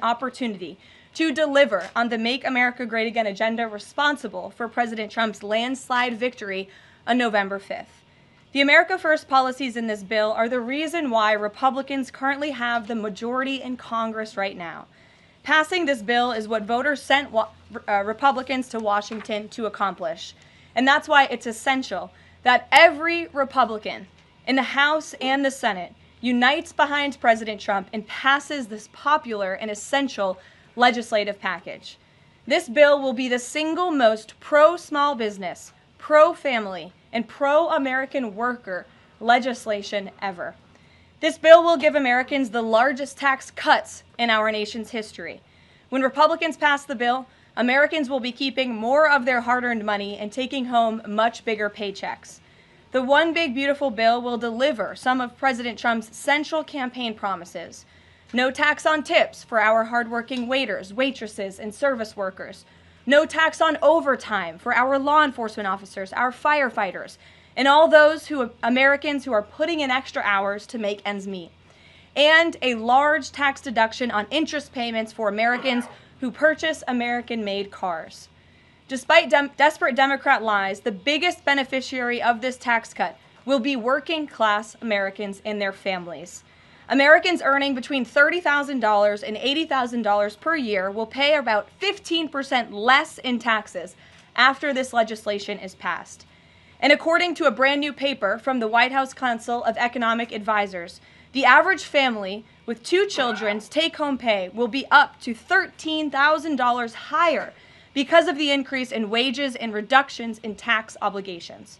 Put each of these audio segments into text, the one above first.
opportunity to deliver on the Make America Great Again agenda responsible for President Trump's landslide victory on November 5th. The America First policies in this bill are the reason why Republicans currently have the majority in Congress right now. Passing this bill is what voters sent Republicans to Washington to accomplish. And that's why it's essential that every Republican in the House and the Senate unites behind President Trump and passes this popular and essential legislative package. This bill will be the single most pro-small business, pro-family, and pro-American worker legislation ever. This bill will give Americans the largest tax cuts in our nation's history. When Republicans pass the bill, Americans will be keeping more of their hard-earned money and taking home much bigger paychecks. The One Big Beautiful Bill will deliver some of President Trump's central campaign promises. No tax on tips for our hardworking waiters, waitresses, and service workers. No tax on overtime for our law enforcement officers, our firefighters, and all those Americans who are putting in extra hours to make ends meet. And a large tax deduction on interest payments for Americans who purchase American-made cars. Despite desperate Democrat lies, the biggest beneficiary of this tax cut will be working-class Americans and their families. Americans earning between $30,000 and $80,000 per year will pay about 15% less in taxes after this legislation is passed. And according to a brand new paper from the White House Council of Economic Advisors, the average family with 2 children's take-home pay will be up to $13,000 higher because of the increase in wages and reductions in tax obligations.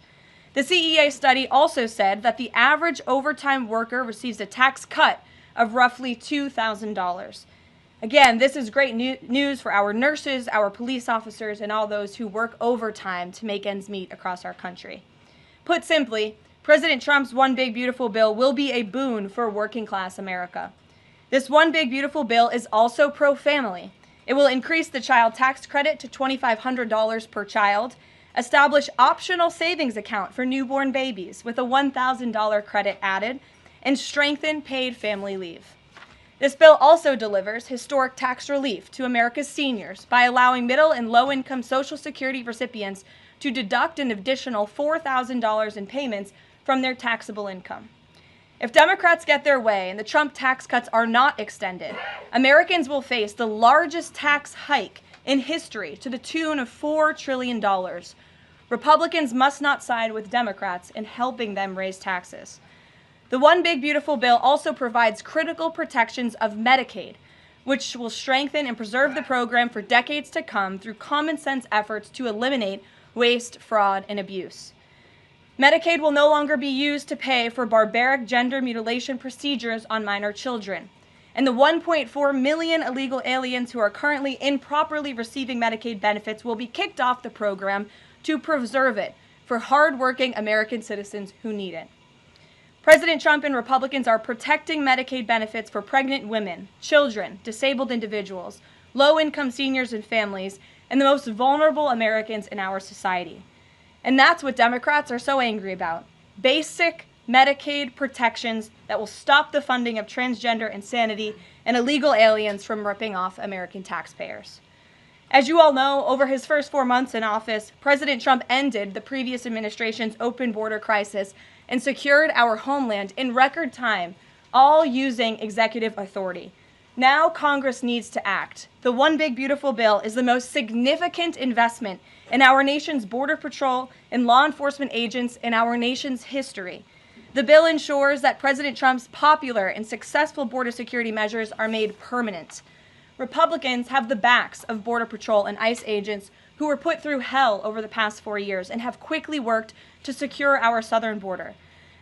The CEA study also said that the average overtime worker receives a tax cut of roughly $2,000. Again, this is great news for our nurses, our police officers, and all those who work overtime to make ends meet across our country. Put simply, President Trump's One Big Beautiful Bill will be a boon for working-class America. This One Big Beautiful Bill is also pro-family. It will increase the child tax credit to $2,500 per child, establish optional savings account for newborn babies with a $1,000 credit added, and strengthen paid family leave. This bill also delivers historic tax relief to America's seniors by allowing middle and low-income Social Security recipients to deduct an additional $4,000 in payments from their taxable income. If Democrats get their way and the Trump tax cuts are not extended, Americans will face the largest tax hike in history to the tune of $4 trillion. Republicans must not side with Democrats in helping them raise taxes. The One Big Beautiful Bill also provides critical protections of Medicaid, which will strengthen and preserve the program for decades to come through common sense efforts to eliminate waste, fraud, and abuse. Medicaid will no longer be used to pay for barbaric gender mutilation procedures on minor children. And the 1.4 million illegal aliens who are currently improperly receiving Medicaid benefits will be kicked off the program to preserve it for hardworking American citizens who need it. President Trump and Republicans are protecting Medicaid benefits for pregnant women, children, disabled individuals, low-income seniors and families, and the most vulnerable Americans in our society. And that's what Democrats are so angry about. Basic Medicaid protections that will stop the funding of transgender insanity and illegal aliens from ripping off American taxpayers. As you all know, over his first 4 months in office, President Trump ended the previous administration's open border crisis and secured our homeland in record time, all using executive authority. Now Congress needs to act. The One Big Beautiful Bill is the most significant investment in our nation's border patrol and law enforcement agents in our nation's history. The bill ensures that President Trump's popular and successful border security measures are made permanent. Republicans have the backs of Border Patrol and ICE agents who were put through hell over the past 4 years and have quickly worked to secure our southern border.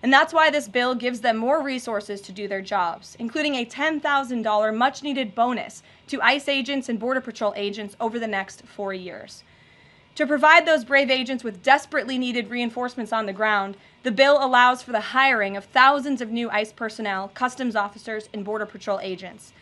And that's why this bill gives them more resources to do their jobs, including a $10,000 much-needed bonus to ICE agents and Border Patrol agents over the next 4 years. To provide those brave agents with desperately needed reinforcements on the ground, the bill allows for the hiring of thousands of new ICE personnel, customs officers, and Border Patrol agents.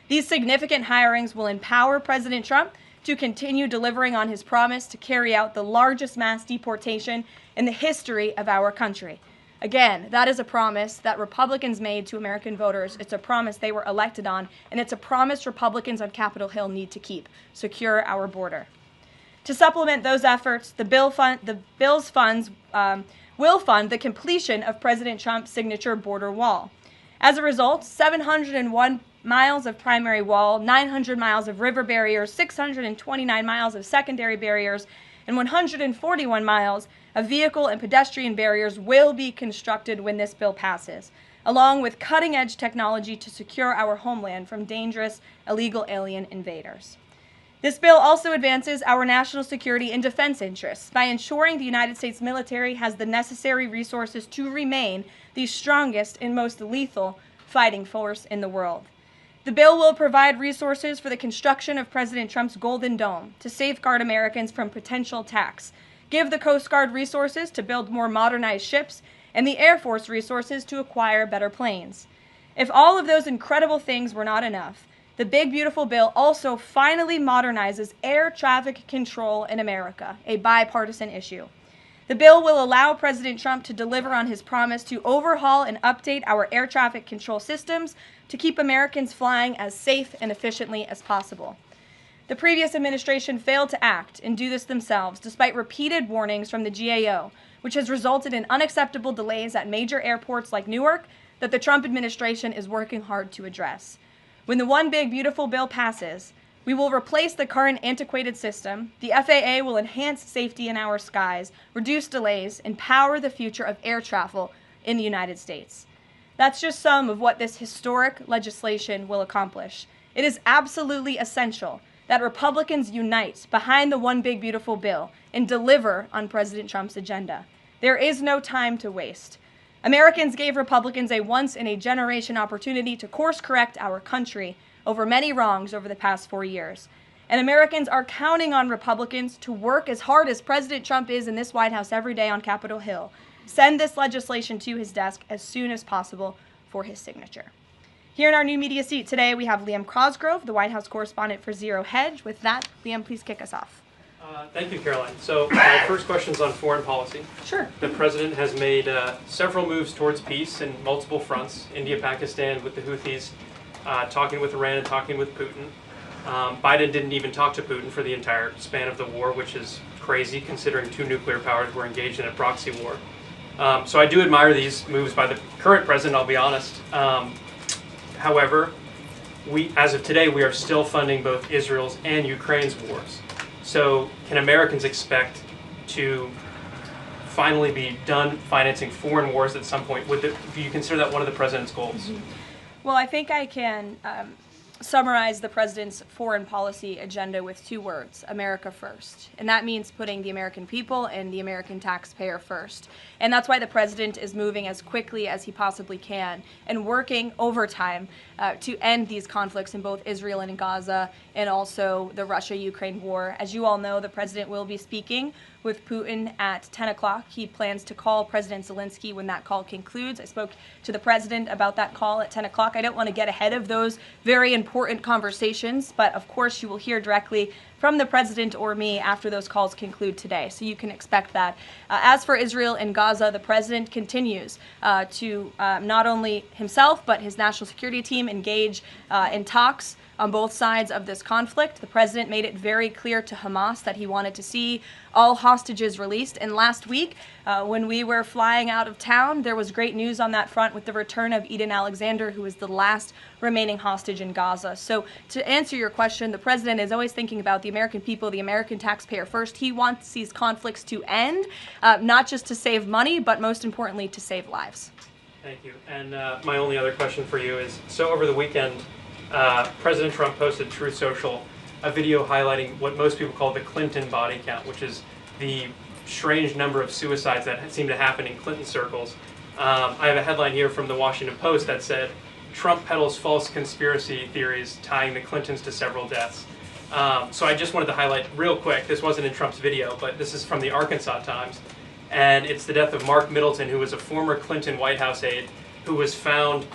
These significant hirings will empower President Trump to continue delivering on his promise to carry out the largest mass deportation in the history of our country. Again, that is a promise that Republicans made to American voters. It's a promise they were elected on, and it's a promise Republicans on Capitol Hill need to keep: secure our border. To supplement those efforts, the bill's funds will fund the completion of President Trump's signature border wall. As a result, 701 miles of primary wall, 900 miles of river barriers, 629 miles of secondary barriers, and 141 miles of vehicle and pedestrian barriers will be constructed when this bill passes, along with cutting-edge technology to secure our homeland from dangerous illegal alien invaders. This bill also advances our national security and defense interests by ensuring the United States military has the necessary resources to remain the strongest and most lethal fighting force in the world. The bill will provide resources for the construction of President Trump's Golden Dome to safeguard Americans from potential attacks, give the Coast Guard resources to build more modernized ships, and the Air Force resources to acquire better planes. If all of those incredible things were not enough, the big, beautiful bill also finally modernizes air traffic control in America, a bipartisan issue. The bill will allow President Trump to deliver on his promise to overhaul and update our air traffic control systems to keep Americans flying as safe and efficiently as possible. The previous administration failed to act and do this themselves, despite repeated warnings from the GAO, which has resulted in unacceptable delays at major airports like Newark that the Trump administration is working hard to address. When the one big, beautiful bill passes, we will replace the current antiquated system, the FAA will enhance safety in our skies, reduce delays, and power the future of air travel in the United States. That's just some of what this historic legislation will accomplish. It is absolutely essential that Republicans unite behind the one big, beautiful bill and deliver on President Trump's agenda. There is no time to waste. Americans gave Republicans a once-in-a-generation opportunity to course-correct our country over many wrongs over the past 4 years. And Americans are counting on Republicans to work as hard as President Trump is in this White House every day on Capitol Hill. Send this legislation to his desk as soon as possible for his signature. Here in our new media seat today, we have Liam Cosgrove, the White House correspondent for Zero Hedge. With that, Liam, please kick us off. Thank you, Caroline. So my first question is on foreign policy. Sure. The president has made several moves towards peace in multiple fronts: India, Pakistan with the Houthis, talking with Iran and talking with Putin. Biden didn't even talk to Putin for the entire span of the war, which is crazy considering two nuclear powers were engaged in a proxy war. So I do admire these moves by the current president, I'll be honest. However, as of today, we are still funding both Israel's and Ukraine's wars. So can Americans expect to finally be done financing foreign wars at some point? Do you consider that one of the president's goals? Well, I think I can summarize the president's foreign policy agenda with two words: America first. And that means putting the American people and the American taxpayer first. And that's why the president is moving as quickly as he possibly can and working overtime to end these conflicts in both Israel and in Gaza, and also the Russia-Ukraine war. As you all know, the president will be speaking with Putin at 10 o'clock. He plans to call President Zelensky when that call concludes. I spoke to the president about that call at 10 o'clock. I don't want to get ahead of those very important conversations, but of course you will hear directly from the president or me after those calls conclude today, so you can expect that. As for Israel and Gaza, the president continues to not only himself but his national security team engage in talks on both sides of this conflict. The president made it very clear to Hamas that he wanted to see all hostages released. And last week, when we were flying out of town, there was great news on that front with the return of Eden Alexander, who is the last remaining hostage in Gaza. So to answer your question, the president is always thinking about the American people, the American taxpayer first. He wants these conflicts to end, not just to save money, but most importantly, to save lives. Thank you. And my only other question for you is, so over the weekend, President Trump posted Truth Social a video highlighting what most people call the Clinton body count, which is the strange number of suicides that seem to happen in Clinton circles. I have a headline here from the Washington Post that said, "Trump peddles false conspiracy theories tying the Clintons to several deaths." So I just wanted to highlight real quick, this wasn't in Trump's video, but this is from the Arkansas Times, and it's the death of Mark Middleton, who was a former Clinton White House aide, who was found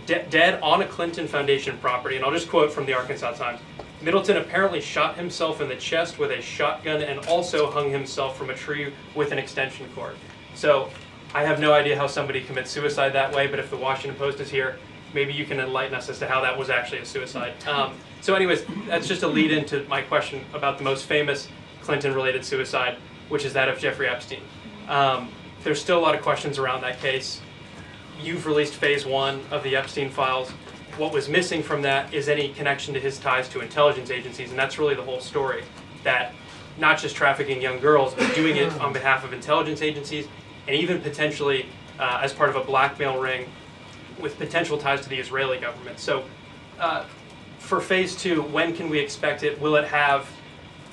dead on a Clinton Foundation property. And I'll just quote from the Arkansas Times. "Middleton apparently shot himself in the chest with a shotgun and also hung himself from a tree with an extension cord." So I have no idea how somebody commits suicide that way, but if the Washington Post is here, maybe you can enlighten us as to how that was actually a suicide. So anyways, that's just a lead into my question about the most famous Clinton-related suicide, which is that of Jeffrey Epstein. There's still a lot of questions around that case. You've released phase 1 of the Epstein files. What was missing from that is any connection to his ties to intelligence agencies, and that's really the whole story, that not just trafficking young girls, but doing it on behalf of intelligence agencies, and even potentially as part of a blackmail ring with potential ties to the Israeli government. So for phase 2, when can we expect it? Will it have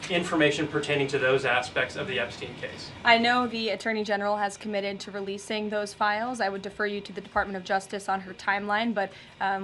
information pertaining to those aspects of the Epstein case? I know the Attorney General has committed to releasing those files. I would defer you to the Department of Justice on her timeline, but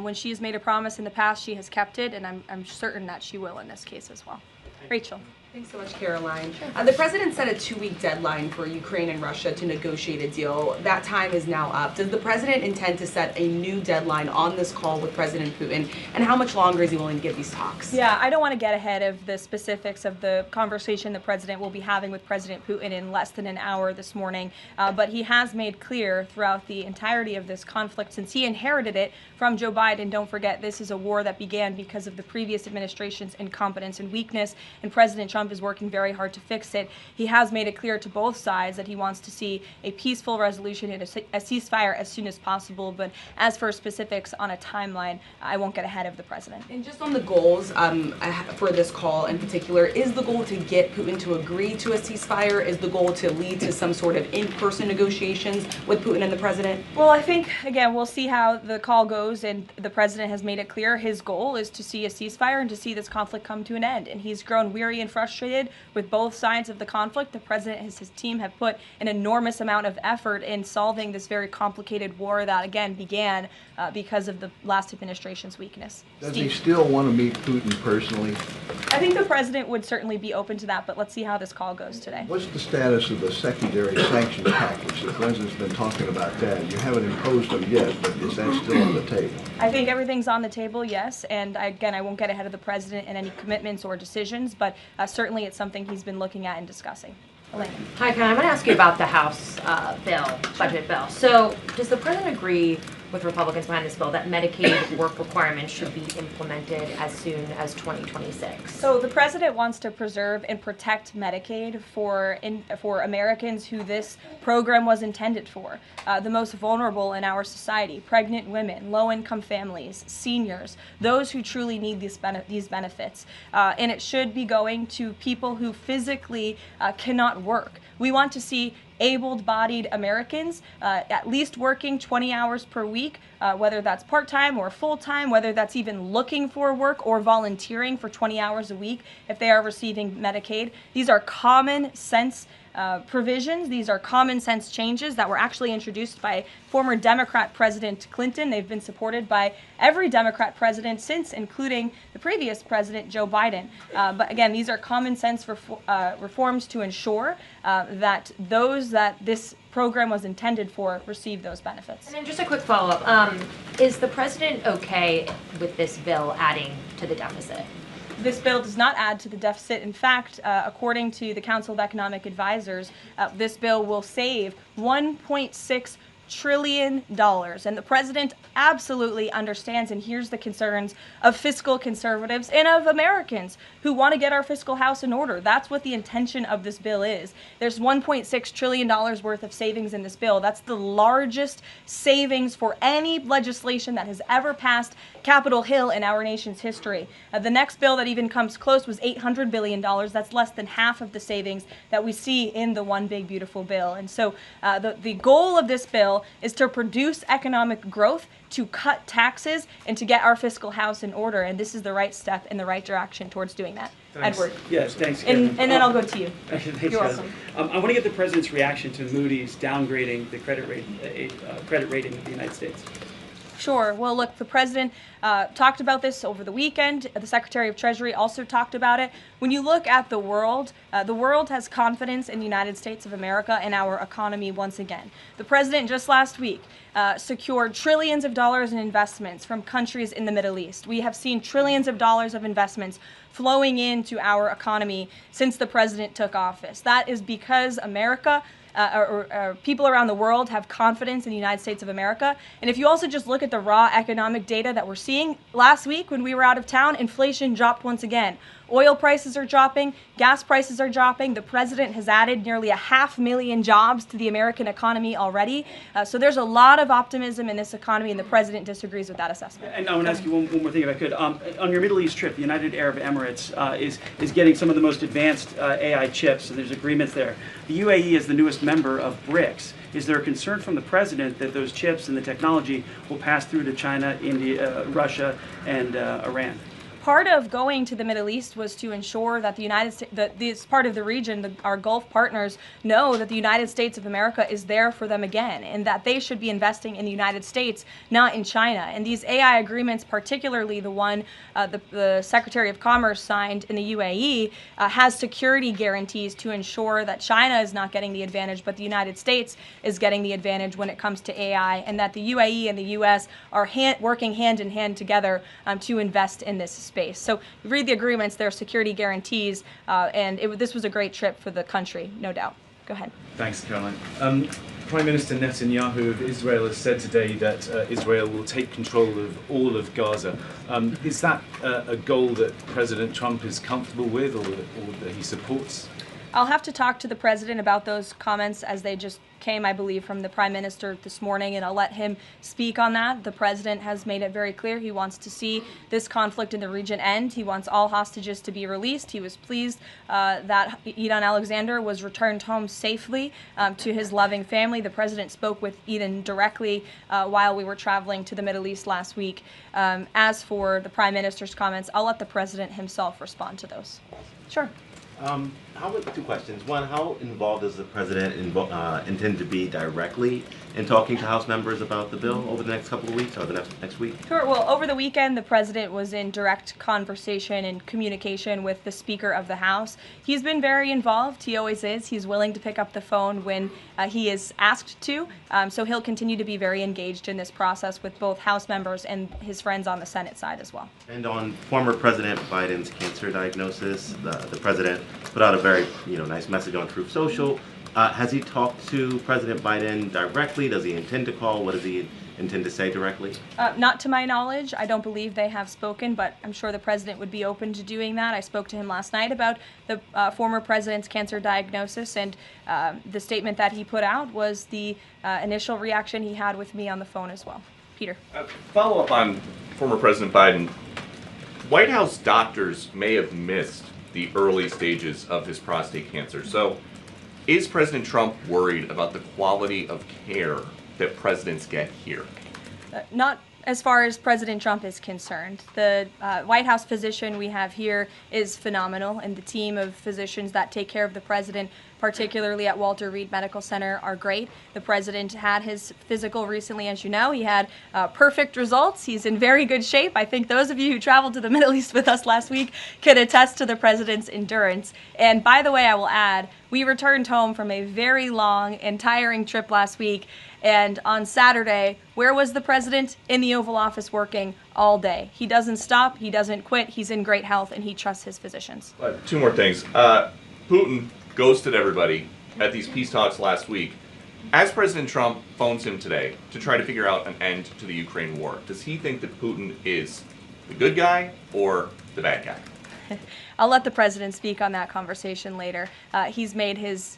when she has made a promise in the past, she has kept it, and I'm certain that she will in this case as well. Rachel. Thanks so much, Karoline. The president set a 2-week deadline for Ukraine and Russia to negotiate a deal. That time is now up. Does the president intend to set a new deadline on this call with President Putin? And how much longer is he willing to give these talks? Yeah, I don't want to get ahead of the specifics of the conversation the president will be having with President Putin in less than an hour this morning. But he has made clear throughout the entirety of this conflict, since he inherited it from Joe Biden. Don't forget, this is a war that began because of the previous administration's incompetence and weakness, and President Trump is working very hard to fix it. He has made it clear to both sides that he wants to see a peaceful resolution and a ceasefire as soon as possible. But as for specifics on a timeline, I won't get ahead of the president. And just on the goals for this call in particular, is the goal to get Putin to agree to a ceasefire? Is the goal to lead to some sort of in-person negotiations with Putin and the president? Well, I think, again, we'll see how the call goes, and the president has made it clear his goal is to see a ceasefire and to see this conflict come to an end. And he's grown weary and frustrated with both sides of the conflict. The president and his team have put an enormous amount of effort in solving this very complicated war that, again, began because of the last administration's weakness. Does he still want to meet Putin personally? I think the president would certainly be open to that, but let's see how this call goes today. What's the status of the secondary sanctions package? The president's been talking about that. You haven't imposed them yet, but is that still on the table? I think everything's on the table, yes, and again, I won't get ahead of the president in any commitments or decisions, but certainly it's something he's been looking at and discussing. Elaine. Hi, Ken. I want to ask you about the House budget bill. So does the president agree with Republicans behind this bill that Medicaid work requirements should be implemented as soon as 2026? So the president wants to preserve and protect Medicaid for Americans who this program was intended for, the most vulnerable in our society: pregnant women, low-income families, seniors, those who truly need these benefits. And it should be going to people who physically cannot work. We want to see able-bodied Americans at least working 20 hours per week, whether that's part-time or full-time, whether that's even looking for work or volunteering for 20 hours a week if they are receiving Medicaid. These are common sense provisions. These are common sense changes that were actually introduced by former Democrat President Clinton. They've been supported by every Democrat president since, including the previous president, Joe Biden. But again, these are common sense reforms to ensure that those that this program was intended for receive those benefits. And then just a quick follow-up. Is the president okay with this bill adding to the deficit? This bill does not add to the deficit. In fact, according to the Council of Economic Advisors, this bill will save $1.6 trillion. And the president absolutely understands and hears the concerns of fiscal conservatives and of Americans who want to get our fiscal house in order. That's what the intention of this bill is. There's $1.6 trillion worth of savings in this bill. That's the largest savings for any legislation that has ever passed Capitol Hill in our nation's history. The next bill that even comes close was $800 billion. That's less than half of the savings that we see in the One Big Beautiful Bill. And so the goal of this bill is to produce economic growth, to cut taxes, and to get our fiscal house in order. And this is the right step in the right direction towards doing that. Thanks. Edward. Yes, thanks, And then I'll go to you. Thanks, You're guys. welcome. I want to get the president's reaction to Moody's downgrading the credit rating of the United States. Sure. Well, look, the president talked about this over the weekend. The Secretary of Treasury also talked about it. When you look at the world has confidence in the United States of America and our economy once again. The president just last week secured trillions of dollars in investments from countries in the Middle East. We have seen trillions of dollars of investments flowing into our economy since the president took office. That is because America or people around the world have confidence in the United States of America. And if you also just look at the raw economic data that we're seeing, last week when we were out of town, inflation dropped once again. Oil prices are dropping, gas prices are dropping. The president has added nearly 500,000 jobs to the American economy already. So there's a lot of optimism in this economy, and the president disagrees with that assessment. And I want to ask you one more thing, if I could. On your Middle East trip, the United Arab Emirates is getting some of the most advanced AI chips, and there's agreements there. The UAE is the newest member of BRICS. Is there a concern from the president that those chips and the technology will pass through to China, India, Russia, and Iran? Part of going to the Middle East was to ensure that the United States, that this part of the region, our Gulf partners, know that the United States of America is there for them again, and that they should be investing in the United States, not in China. And these AI agreements, particularly the one the Secretary of Commerce signed in the UAE, has security guarantees to ensure that China is not getting the advantage, but the United States is getting the advantage when it comes to AI, and that the UAE and the U.S. are working hand in hand together to invest in this space. So read the agreements, there are security guarantees, and this was a great trip for the country, no doubt. Go ahead. Thanks, Caroline. Prime Minister Netanyahu of Israel has said today that Israel will take control of all of Gaza. Is that a goal that President Trump is comfortable with, or that he supports? I'll have to talk to the president about those comments as they just came, I believe, from the prime minister this morning, and I'll let him speak on that. The president has made it very clear he wants to see this conflict in the region end. He wants all hostages to be released. He was pleased that Eden Alexander was returned home safely to his loving family. The president spoke with Eden directly while we were traveling to the Middle East last week. As for the prime minister's comments, I'll let the president himself respond to those. Sure. Two questions. One, how involved does the president intend to be directly in talking to House members about the bill over the next couple of weeks or the next week? Sure. Well, over the weekend, the president was in direct conversation and communication with the Speaker of the House. He's been very involved. He always is. He's willing to pick up the phone when he is asked to. So he'll continue to be very engaged in this process with both House members and his friends on the Senate side as well. And on former President Biden's cancer diagnosis, the president put out a very nice message on Truth Social. Has he talked to President Biden directly? Does he intend to call? What does he intend to say directly? Not to my knowledge. I don't believe they have spoken, but I'm sure the president would be open to doing that. I spoke to him last night about the former president's cancer diagnosis, and the statement that he put out was the initial reaction he had with me on the phone as well. Peter. Follow up on former President Biden. White House doctors may have missed the early stages of his prostate cancer. So is President Trump worried about the quality of care that presidents get here? Not as far as President Trump is concerned. The White House physician we have here is phenomenal, and the team of physicians that take care of the president, particularly at Walter Reed Medical Center, are great. The president had his physical recently, as you know. He had perfect results. He's in very good shape. I think those of you who traveled to the Middle East with us last week can attest to the president's endurance. And by the way, I will add, we returned home from a very long and tiring trip last week. And on Saturday, where was the president? In the Oval Office working all day. He doesn't stop, he doesn't quit, he's in great health, and he trusts his physicians. Two more things. Putin ghosted everybody at these peace talks last week. As President Trump phones him today to try to figure out an end to the Ukraine war, does he think that Putin is the good guy or the bad guy? I'll let the president speak on that conversation later. He's made his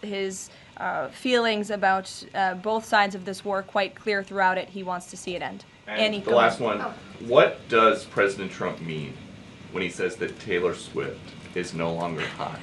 feelings about both sides of this war quite clear throughout it. He wants to see it end. And Annie, the last one, what does President Trump mean when he says that Taylor Swift is no longer hot?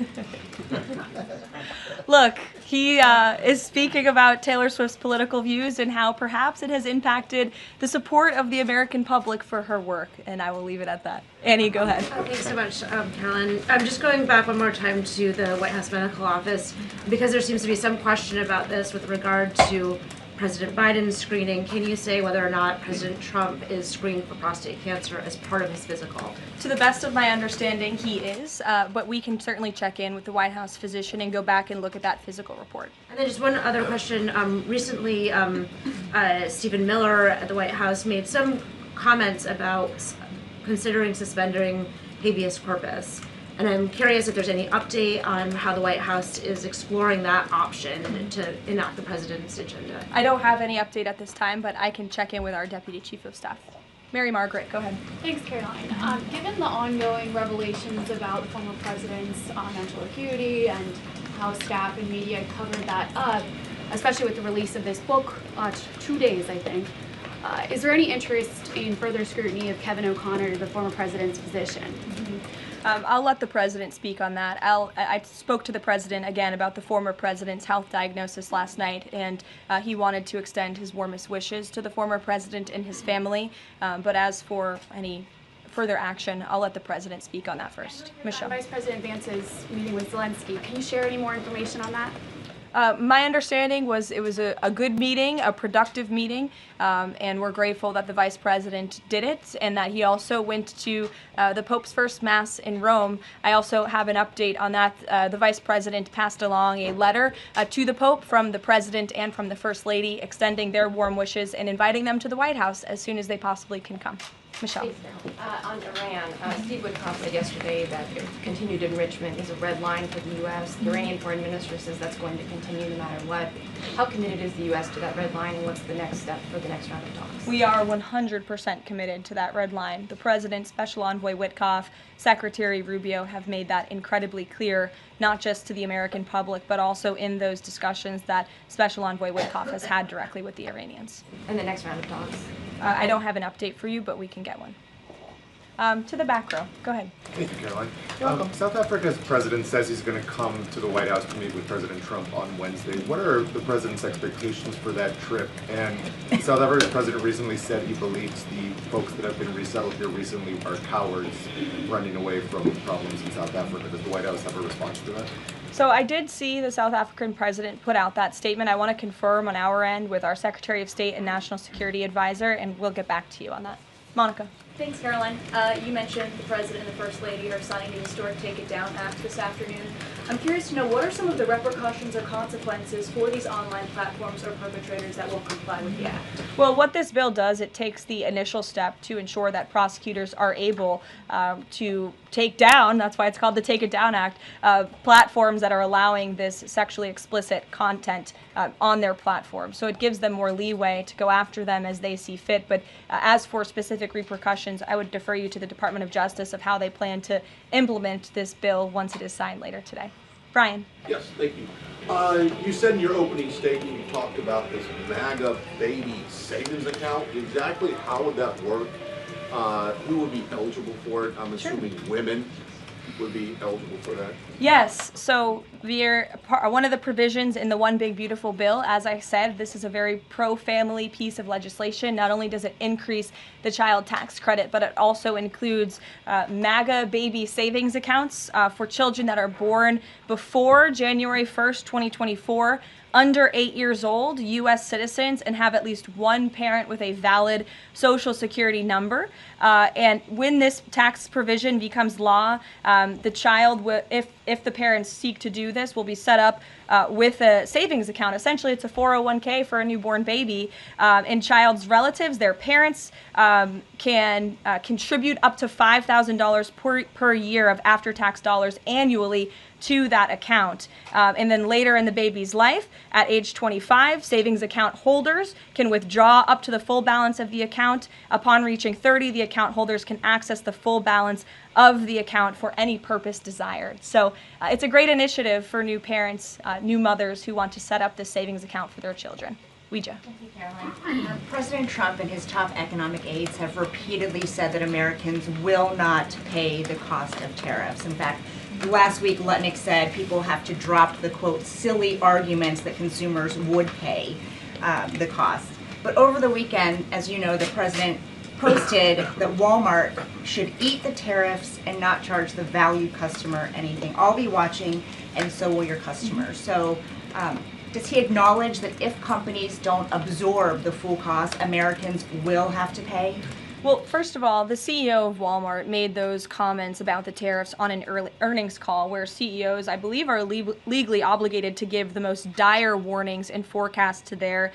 Look, he is speaking about Taylor Swift's political views and how perhaps it has impacted the support of the American public for her work, and I will leave it at that. Annie, go ahead. Thanks so much, Caroline. I'm just going back one more time to the White House Medical Office, because there seems to be some question about this with regard to President Biden's screening. Can you say whether or not President Trump is screened for prostate cancer as part of his physical? To the best of my understanding, he is, but we can certainly check in with the White House physician and go back and look at that physical report. And then just one other question. Recently, Stephen Miller at the White House made some comments about considering suspending habeas corpus. And I'm curious if there's any update on how the White House is exploring that option to enact the president's agenda. I don't have any update at this time, but I can check in with our Deputy Chief of Staff. Mary Margaret, go ahead. Thanks, Caroline. Given the ongoing revelations about the former president's mental acuity and how staff and media covered that up, especially with the release of this book, 2 days, I think, is there any interest in further scrutiny of Kevin O'Connor, the former president's physician? I'll let the president speak on that. I spoke to the president again about the former president's health diagnosis last night, and he wanted to extend his warmest wishes to the former president and his family. But as for any further action, I'll let the president speak on that first. Michelle. Vice President Vance's meeting with Zelensky. Can you share any more information on that? My understanding was it was a good meeting, a productive meeting, and we're grateful that the Vice President did it and that he also went to the Pope's first Mass in Rome. I also have an update on that. The Vice President passed along a letter to the Pope from the President and from the First Lady extending their warm wishes and inviting them to the White House as soon as they possibly can come. Michelle. On Iran, Steve Witkoff said yesterday that continued enrichment is a red line for the U.S. The Iranian foreign minister says that's going to continue no matter what. How committed is the U.S. to that red line, and what's the next step for the next round of talks? We are 100% committed to that red line. The President, Special Envoy Witkoff, Secretary Rubio have made that incredibly clear, not just to the American public, but also in those discussions that Special Envoy Witkoff has had directly with the Iranians. And the next round of talks? I don't have an update for you, but we can get one. To the back row. Go ahead. Thank you, Caroline. South Africa's president says he's going to come to the White House to meet with President Trump on Wednesday. What are the president's expectations for that trip? And South Africa's president recently said he believes the folks that have been resettled here recently are cowards running away from problems in South Africa. Does the White House have a response to that? So I did see the South African president put out that statement. I want to confirm on our end with our Secretary of State and National Security Advisor, and we'll get back to you on that. Monica. Thanks, Caroline. You mentioned the President and the First Lady are signing the historic Take It Down Act this afternoon. I'm curious to know, what are some of the repercussions or consequences for these online platforms or perpetrators that won't comply with the act? Well, what this bill does, it takes the initial step to ensure that prosecutors are able to take down, that's why it's called the Take It Down Act, platforms that are allowing this sexually explicit content on their platform. So it gives them more leeway to go after them as they see fit. But as for specific repercussions, I would defer you to the Department of Justice of how they plan to implement this bill once it is signed later today. Brian. Yes, thank you. You said in your opening statement you talked about this MAGA baby savings account. Exactly how would that work? Who would be eligible for it? I'm assuming women would be eligible for that. Yes, so one of the provisions in the One Big Beautiful Bill, as I said, this is a very pro-family piece of legislation. Not only does it increase the child tax credit, but it also includes MAGA baby savings accounts for children that are born before January 1st, 2024, under 8 years old, U.S. citizens, and have at least one parent with a valid Social Security number. And when this tax provision becomes law, the child, if the parents seek to do this, will be set up with a savings account. Essentially, it's a 401k for a newborn baby. And child's relatives, their parents, can contribute up to $5,000 per year of after-tax dollars annually to that account. And then later in the baby's life, at age 25, savings account holders can withdraw up to the full balance of the account. Upon reaching 30, the account holders can access the full balance of the account for any purpose desired. So it's a great initiative for new parents, new mothers who want to set up this savings account for their children. Ouija. Thank you, Caroline. President Trump and his top economic aides have repeatedly said that Americans will not pay the cost of tariffs. In fact, last week, Lutnick said people have to drop the, quote, silly arguments that consumers would pay the cost. But over the weekend, as you know, the president posted that Walmart should eat the tariffs and not charge the value customer anything. I'll be watching, and so will your customers. So does he acknowledge that if companies don't absorb the full cost, Americans will have to pay? Well, first of all, the CEO of Walmart made those comments about the tariffs on an earnings call where CEOs, I believe, are legally obligated to give the most dire warnings and forecasts to their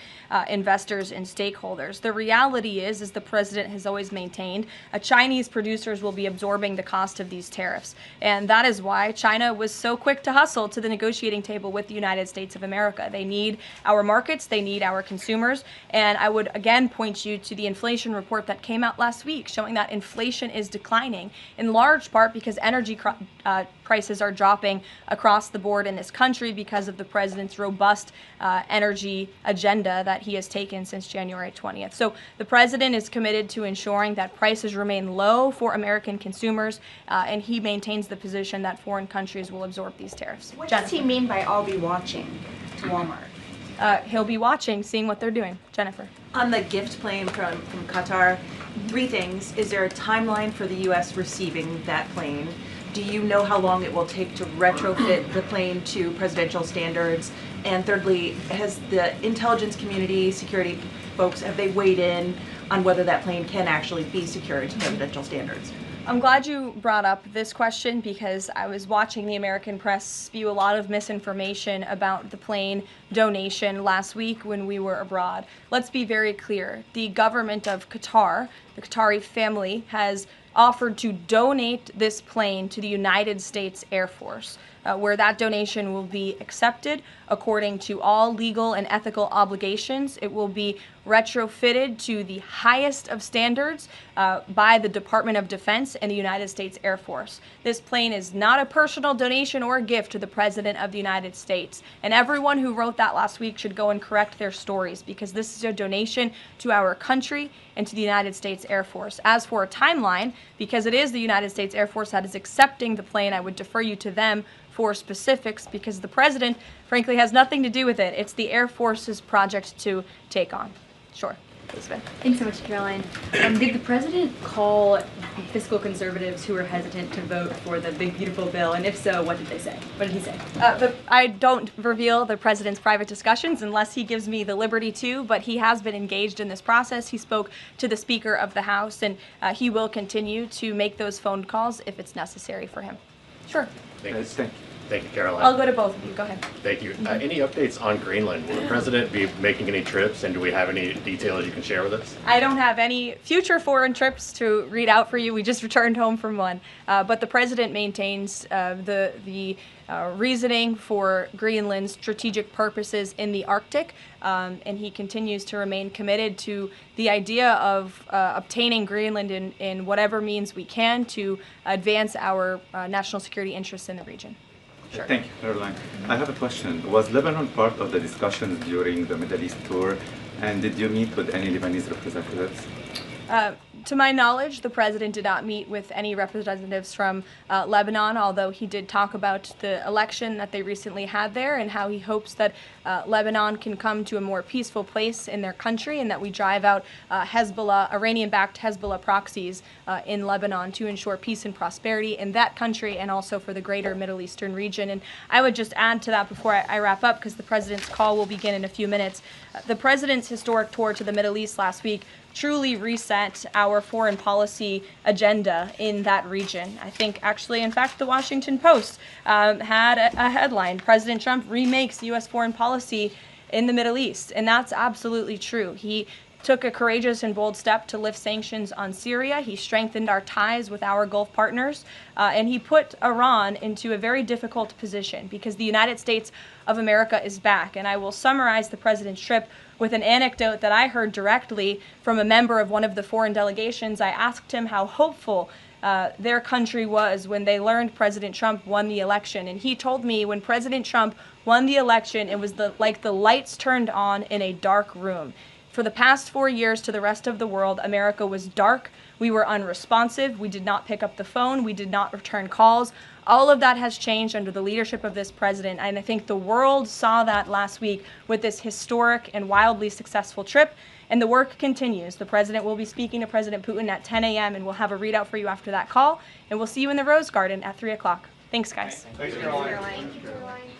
investors and stakeholders. The reality is, as the president has always maintained, Chinese producers will be absorbing the cost of these tariffs. And that is why China was so quick to hustle to the negotiating table with the United States of America. They need our markets, they need our consumers, and I would again point you to the inflation report that came out last week showing that inflation is declining, in large part because energy prices are dropping across the board in this country because of the president's robust energy agenda that he has taken since January 20th. So the president is committed to ensuring that prices remain low for American consumers, and he maintains the position that foreign countries will absorb these tariffs. What does he mean by "I'll be watching" to Walmart? He'll be watching, seeing what they're doing. Jennifer. On the gift plane from Qatar, 3 things. Is there a timeline for the U.S. receiving that plane? Do you know how long it will take to retrofit the plane to presidential standards? And thirdly, has the intelligence community, security folks, have they weighed in on whether that plane can actually be secured to presidential standards? I'm glad you brought up this question because I was watching the American press spew a lot of misinformation about the plane donation last week when we were abroad. Let's be very clear. The government of Qatar, the Qatari family, has offered to donate this plane to the United States Air Force, where that donation will be accepted according to all legal and ethical obligations. It will be retrofitted to the highest of standards by the Department of Defense and the United States Air Force. This plane is not a personal donation or a gift to the President of the United States. And everyone who wrote that last week should go and correct their stories because this is a donation to our country and to the United States Air Force. As for a timeline, because it is the United States Air Force that is accepting the plane, I would defer you to them for specifics because the President, frankly, has nothing to do with it. It's the Air Force's project to take on. Sure. Thanks so much, Caroline. Did the president call fiscal conservatives who were hesitant to vote for the big, beautiful bill? And if so, what did they say? What did he say? I don't reveal the president's private discussions unless he gives me the liberty to, but he has been engaged in this process. He spoke to the Speaker of the House, and he will continue to make those phone calls if it's necessary for him. Sure. Thank you, Caroline. I'll go to both of you. Go ahead. Thank you. Any updates on Greenland? Will the president be making any trips, and do we have any details you can share with us? I don't have any future foreign trips to read out for you. We just returned home from one. But the president maintains the reasoning for Greenland's strategic purposes in the Arctic, and he continues to remain committed to the idea of obtaining Greenland in whatever means we can to advance our national security interests in the region. Sure. Thank you, Caroline. I have a question. Was Lebanon part of the discussions during the Middle East tour, and did you meet with any Lebanese representatives? To my knowledge, the president did not meet with any representatives from Lebanon, although he did talk about the election that they recently had there and how he hopes that Lebanon can come to a more peaceful place in their country and that we drive out Hezbollah, Iranian-backed Hezbollah proxies in Lebanon to ensure peace and prosperity in that country and also for the greater Middle Eastern region. And I would just add to that before I wrap up, because the president's call will begin in a few minutes. The president's historic tour to the Middle East last week truly reset our foreign policy agenda in that region. I think actually, in fact, the Washington Post had a headline, President Trump remakes U.S. foreign policy in the Middle East. And that's absolutely true. He took a courageous and bold step to lift sanctions on Syria. He strengthened our ties with our Gulf partners, and he put Iran into a very difficult position because the United States of America is back. And I will summarize the president's trip with an anecdote that I heard directly from a member of one of the foreign delegations. I asked him how hopeful their country was when they learned President Trump won the election. And he told me when President Trump won the election, it was like the lights turned on in a dark room. For the past 4 years to the rest of the world, America was dark. We were unresponsive. We did not pick up the phone. We did not return calls. All of that has changed under the leadership of this president. And I think the world saw that last week with this historic and wildly successful trip. And the work continues. The president will be speaking to President Putin at 10 a.m. and we'll have a readout for you after that call. And we'll see you in the Rose Garden at 3 o'clock. Thanks, guys. Thanks, Caroline. Thank you, Caroline.